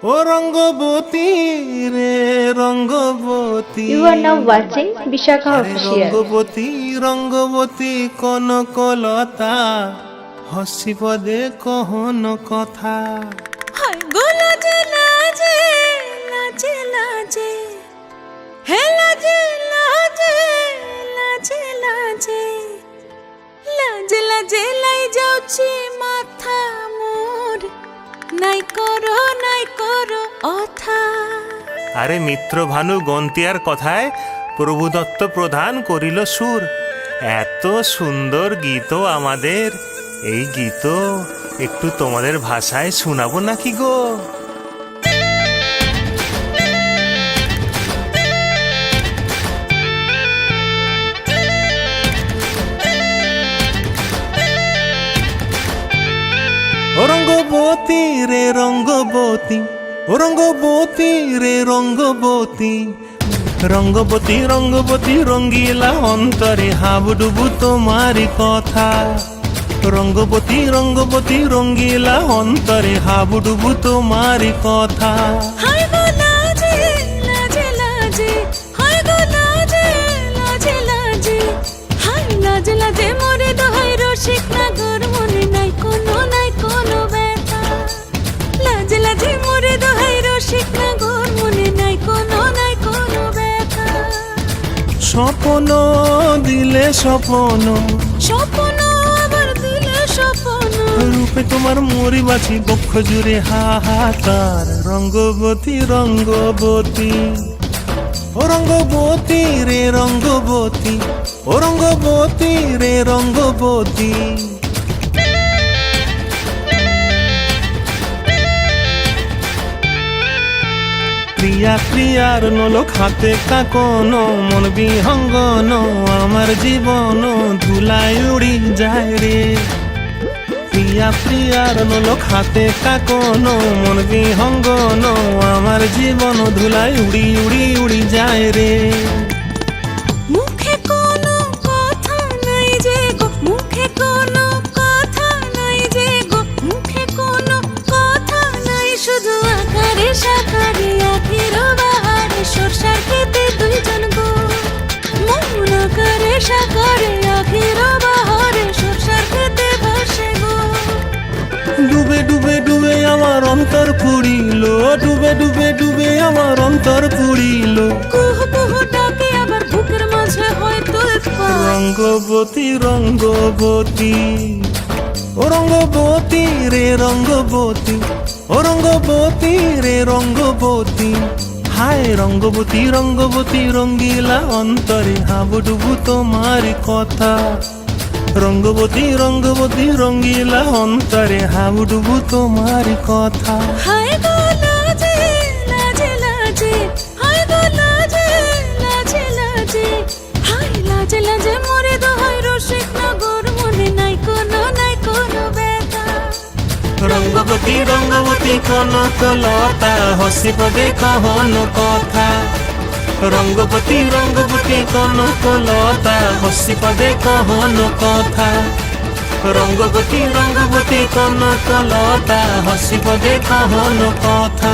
ও রঙ্গবতী রে Rangabati. You are now watching Vishakha Official. Rangabati Rangabati Kanaklata হসি পদে কহন কথা। হায় গো লাজে লাজে লাজে লাজে হে লাজে লাজে লাজে লাজে লাজে লাজে লাই যাଉଛି মাথা মোর নাই করো অথা। আরে মিত্র ভানু গন্তিয়ার কথায় প্রভুদত্ত প্রধান করিল সুর। এত সুন্দর গীত আমাদের, এই গীত একটু তোমাদের ভাষায় শোনাবো নাকি গো? ও রঙ্গবতী রে রঙ্গবতী, ও রঙ্গবতী রে রঙ্গবতী। রঙ্গবতী রঙ্গবতী রঙ্গিলা অন্তরে হাবুডুবু তোমারি কথা। রঙ্গবতী রঙ্গবতী রঙ্গিলা অন্তরে হাবুডুবু তোমারি কথা। হায় গো লাজে লাজে লাজে হায় গো লাজে লাজে লাজে হায় লাজে লাজে মোরে দোহাই রসিক নাগর মনে নাই কোনো ব্যথা। লাজে লাজে মোরে দোহাই রসিক নাগর মনে নাই কোনো ব্যথা। স্বপ্ন দিলে স্বপ্ন, স্বপ্ন আবার দিলে স্বপ্ন, রূপে তোমার মরি বাছি বক্ষ জুড়ে হাহাকার। রঙ্গবতী রঙ্গবতী, ও রঙ্গবতী রে রঙ্গবতী, ও রঙ্গবতী রে রঙ্গবতী। প্রিয়া প্রিয়ার নলক হাতে কাকন, মন বিহঙ্গন আমার জীবন ধুলায় উড়ি যায় রে। প্রিয়া প্রিয়ার নলক হাতে কাকন, মন বিহঙ্গন আমার জীবন ধুলায় উড়ি উড়ি উড়ি যায় রে। মুখে কোনো কথা নাই যে গো, মুখে কোনো কথা নাই যে গো, মুখে কোনো কথা নাই, শুধু আকারে সাকারে আখির বাহারে সরষার খেতে দুইজন গো। মন আকারে সাকারে আখির বাহারে সরষার খেতে ভাসে গো। ডুবে ডুবে ডুবে আমার অন্তর পুড়িল, ডুবে ডুবে ডুবে আমার অন্তর পুড়িল। কুহু কুহু ডাকে আবার বুকের মাঝে হয় তুলপাত। রঙ্গবতী রঙ্গবতী, ও রঙ্গবতী রে রঙ্গবতী, ও রঙ্গবতী রে রঙ্গবতী। হায় রঙ্গবতী রঙ্গবতী রঙ্গিলা অন্তরে হাবুডুবু তোমারি কথা। রঙ্গবতী রঙ্গবতী রঙ্গিলা অন্তরে হাবুডুবু তোমারি কথা। হায় গো লাজে লাজে লাজে হায় গো লাজে লাজে লাজে হায় লাজে লাজে মোরে দোহাই রসিক নগর মনে নাই কোনো ব্যথা। রঙ্গবতী রঙ্গবতী কনকলতা হসি পদে কহন কথা। রঙ্গবতী রঙ্গবতী কনকলতা হসি পদে কহন কথা। রঙ্গবতী রঙ্গবতী কনকলতা হসি পদে কহন কথা।